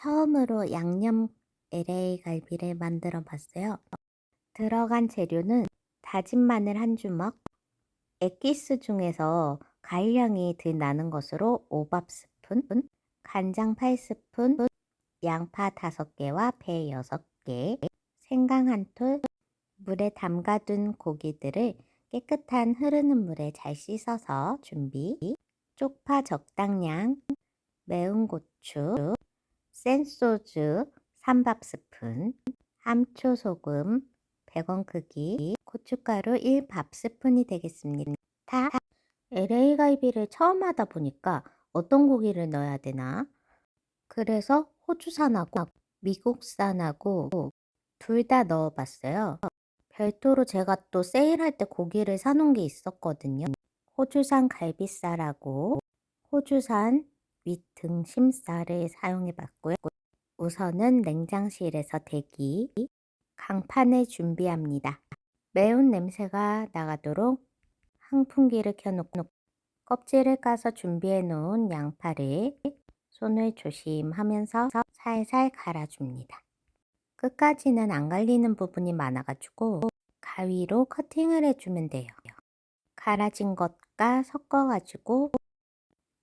처음으로 양념 LA 갈비를 만들어 봤어요. 들어간 재료는 다진 마늘 한 주먹, 액기스 중에서 과일향이 덜 나는 것으로 오밥 스푼, 간장 8스푼, 양파 5개와 배 6개, 생강 한 톨, 물에 담가둔 고기들을 깨끗한 흐르는 물에 잘 씻어서 준비, 쪽파 적당량, 매운 고추, 센 소주 3밥 스푼, 함초 소금 100원 크기, 고춧가루 1밥 스푼이 되겠습니다. LA 갈비를 처음 하다 보니까 어떤 고기를 넣어야 되나? 그래서 호주산하고 미국산하고 둘 다 넣어봤어요. 별도로 제가 또 세일할 때 고기를 사놓은 게 있었거든요. 호주산 갈비살하고 호주산 윗등심살을 사용해봤고요. 우선은 냉장실에서 대기, 강판을 준비합니다. 매운 냄새가 나가도록 항풍기를 켜놓고 껍질을 까서 준비해 놓은 양파를 손을 조심하면서 살살 갈아줍니다. 끝까지는 안 갈리는 부분이 많아가지고 가위로 커팅을 해주면 돼요. 갈아진 것과 섞어가지고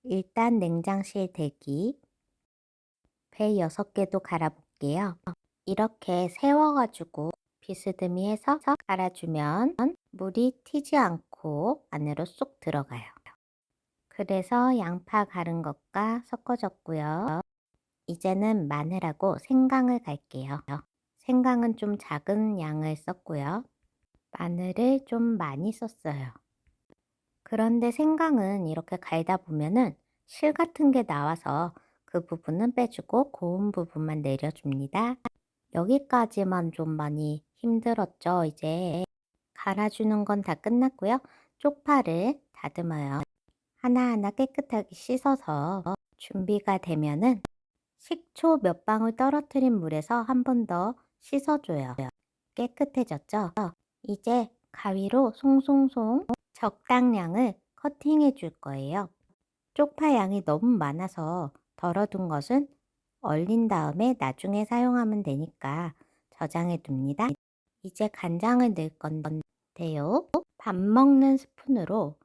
일단 냉장실 대기, 배 6개도 갈아볼게요. 이렇게 세워가지고 비스듬히 해서 갈아주면 물이 튀지 않고 안으로 쏙 들어가요. 그래서 양파 갈은 것과 섞어줬고요. 이제는 마늘하고 생강을 갈게요. 생강은 좀 작은 양을 썼고요. 마늘을 좀 많이 썼어요. 그런데 생강은 이렇게 갈다 보면은 실 같은 게 나와서 그 부분은 빼주고 고운 부분만 내려줍니다. 여기까지만 좀 많이 힘들었죠. 이제 갈아주는 건 다 끝났고요. 쪽파를 다듬어요. 하나하나 깨끗하게 씻어서 준비가 되면은 식초 몇 방울 떨어뜨린 물에서 한 번 더 씻어줘요. 깨끗해졌죠? 이제 가위로 송송송 적당량을 커팅해 줄 거예요. 쪽파 양이 너무 많아서 덜어둔 것은 얼린 다음에 나중에 사용하면 되니까 저장해 둡니다. 이제 간장을 넣을 건데요. 밥 먹는 스푼으로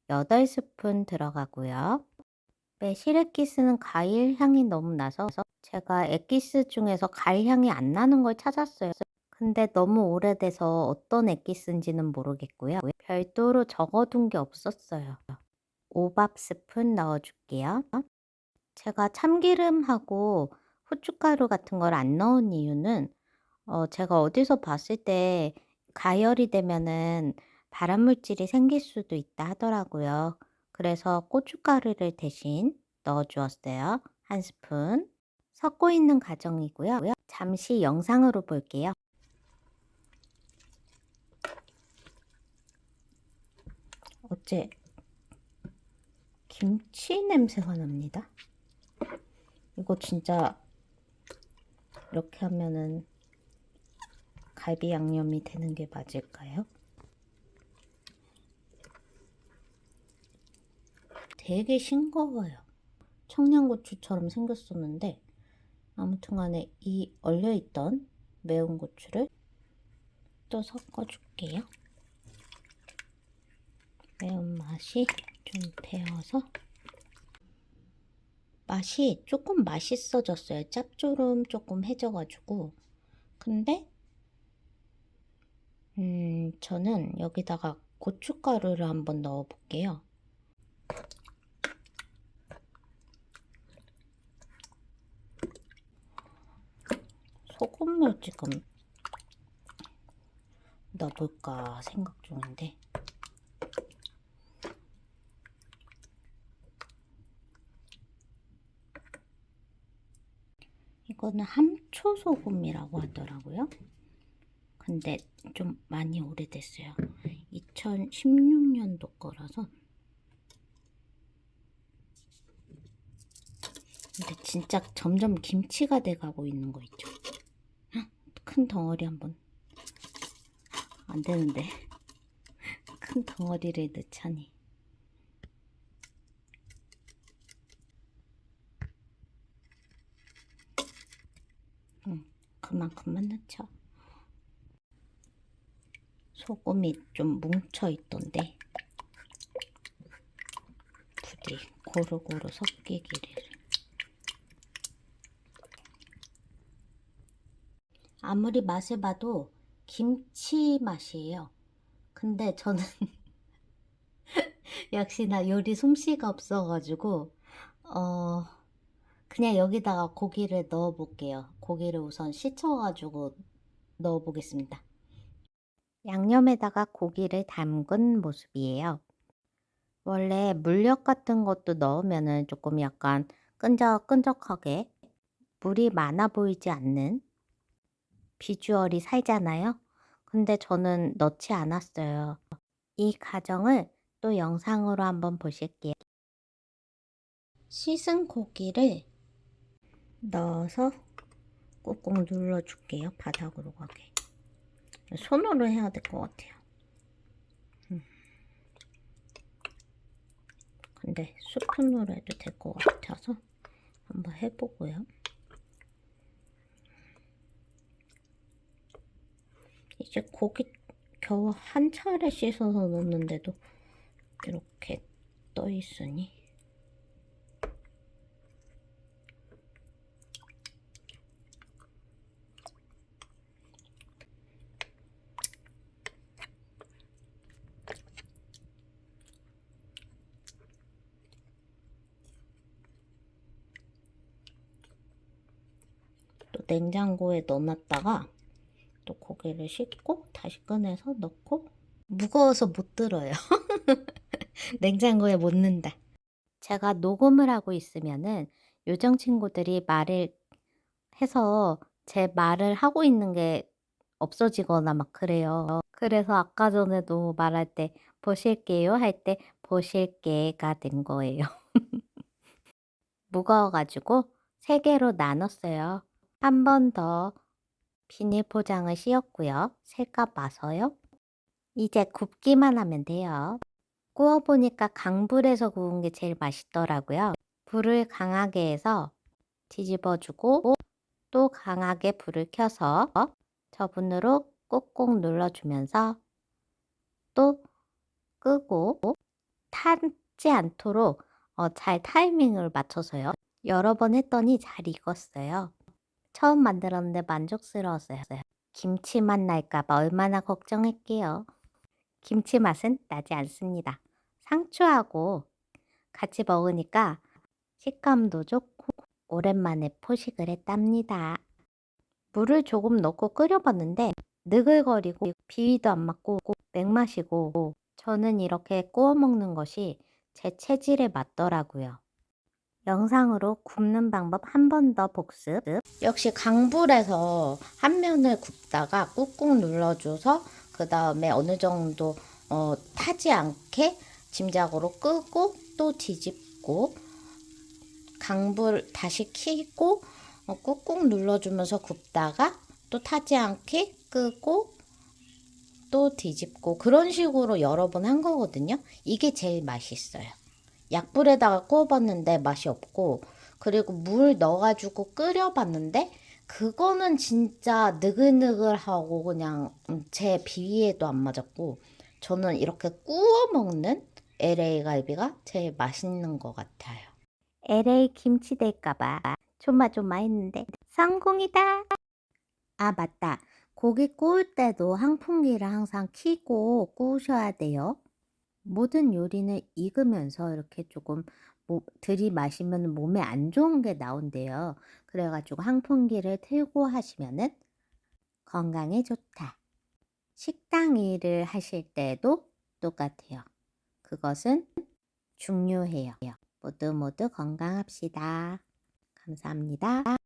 8스푼 들어가고요. 매실 액기스는 과일 향이 너무 나서 제가 액기스 중에서 과일 향이 안 나는 걸 찾았어요. 근데 너무 오래돼서 어떤 액기스인지는 모르겠고요. 별도로 적어둔 게 없었어요. 5밥 스푼 넣어줄게요. 제가 참기름하고 후춧가루 같은 걸 안 넣은 이유는 제가 어디서 봤을 때 가열이 되면은 발암물질이 생길 수도 있다 하더라고요. 그래서 고춧가루를 대신 넣어 주었어요. 한 스푼. 섞고 있는 과정이고요. 잠시 영상으로 볼게요. 어째 김치 냄새가 납니다. 이거 진짜 이렇게 하면은 갈비 양념이 되는 게 맞을까요? 되게 싱거워요. 청양고추처럼 생겼었는데 아무튼 간에 이 얼려있던 매운 고추를 또 섞어줄게요. 매운맛이 좀 배어서 맛이 조금 맛있어졌어요. 짭조름 조금 해져가지고. 근데 저는 여기다가 고춧가루를 한번 넣어볼게요. 소금을 지금 넣어볼까 생각 중인데 이거는 함초 소금이라고 하더라고요. 근데 좀 많이 오래됐어요. 2016년도 거라서. 근데 진짜 점점 김치가 돼가고 있는 거 있죠. 큰 덩어리 한번. 안 되는데. 큰 덩어리를 넣자니. 그만큼만 넣죠. 소금이 좀 뭉쳐있던데 부디 고루고루 섞이기를. 아무리 맛을 봐도 김치 맛이에요. 근데 저는 역시나 요리 솜씨가 없어가지고 그냥 여기다가 고기를 넣어 볼게요. 고기를 우선 씻어가지고 넣어 보겠습니다. 양념에다가 고기를 담근 모습이에요. 원래 물엿 같은 것도 넣으면은 조금 약간 끈적끈적하게 물이 많아 보이지 않는 비주얼이 살잖아요. 근데 저는 넣지 않았어요. 이 과정을 또 영상으로 한번 보실게요. 씻은 고기를 넣어서 꾹꾹 눌러줄게요. 바닥으로 가게. 손으로 해야 될 것 같아요. 근데 스푼으로 해도 될 것 같아서 한번 해보고요. 이제 고기 겨우 한 차례 씻어서 넣는데도 이렇게 떠 있으니 또 냉장고에 넣어놨다가 또 고기를 씻고 다시 꺼내서 넣고 무거워서 못 들어요. 냉장고에 못 넣는다. 제가 녹음을 하고 있으면은 요정 친구들이 말을 해서 제 말을 하고 있는 게 없어지거나 막 그래요. 그래서 아까 전에도 말할 때 보실게요 할 때 보실게가 된 거예요. 무거워가지고 3개로 나눴어요. 한 번 더 비닐 포장을 씌웠고요. 색깔 봐서요. 이제 굽기만 하면 돼요. 구워보니까 강불에서 구운 게 제일 맛있더라고요. 불을 강하게 해서 뒤집어주고 또 강하게 불을 켜서 저분으로 꾹꾹 눌러주면서 또 끄고 타지 않도록 잘 타이밍을 맞춰서요. 여러 번 했더니 잘 익었어요. 처음 만들었는데 만족스러웠어요. 김치 맛 날까봐 얼마나 걱정할게요. 김치 맛은 나지 않습니다. 상추하고 같이 먹으니까 식감도 좋고 오랜만에 포식을 했답니다. 물을 조금 넣고 끓여봤는데 느글거리고 비위도 안 맞고 맹맛이고 저는 이렇게 구워 먹는 것이 제 체질에 맞더라고요. 영상으로 굽는 방법 한 번 더 복습. 역시 강불에서 한 면을 굽다가 꾹꾹 눌러줘서 그 다음에 어느 정도 타지 않게 짐작으로 끄고 또 뒤집고 강불 다시 켜고 꾹꾹 눌러주면서 굽다가 또 타지 않게 끄고 또 뒤집고 그런 식으로 여러 번 한 거거든요. 이게 제일 맛있어요. 약불에다가 구워봤는데 맛이 없고 그리고 물 넣어가지고 끓여봤는데 그거는 진짜 느글느글하고 그냥 제 비위에도 안 맞았고 저는 이렇게 구워 먹는 LA 갈비가 제일 맛있는 것 같아요. LA 김치 될까봐 조마조마했는데 성공이다. 아 맞다. 고기 구울 때도 항풍기를 항상 켜고 구우셔야 돼요. 모든 요리는 익으면서 이렇게 조금 들이마시면 몸에 안 좋은 게 나온대요. 그래가지고 항풍기를 틀고 하시면은 건강에 좋다. 식당 일을 하실 때도 똑같아요. 그것은 중요해요. 모두 모두 건강합시다. 감사합니다.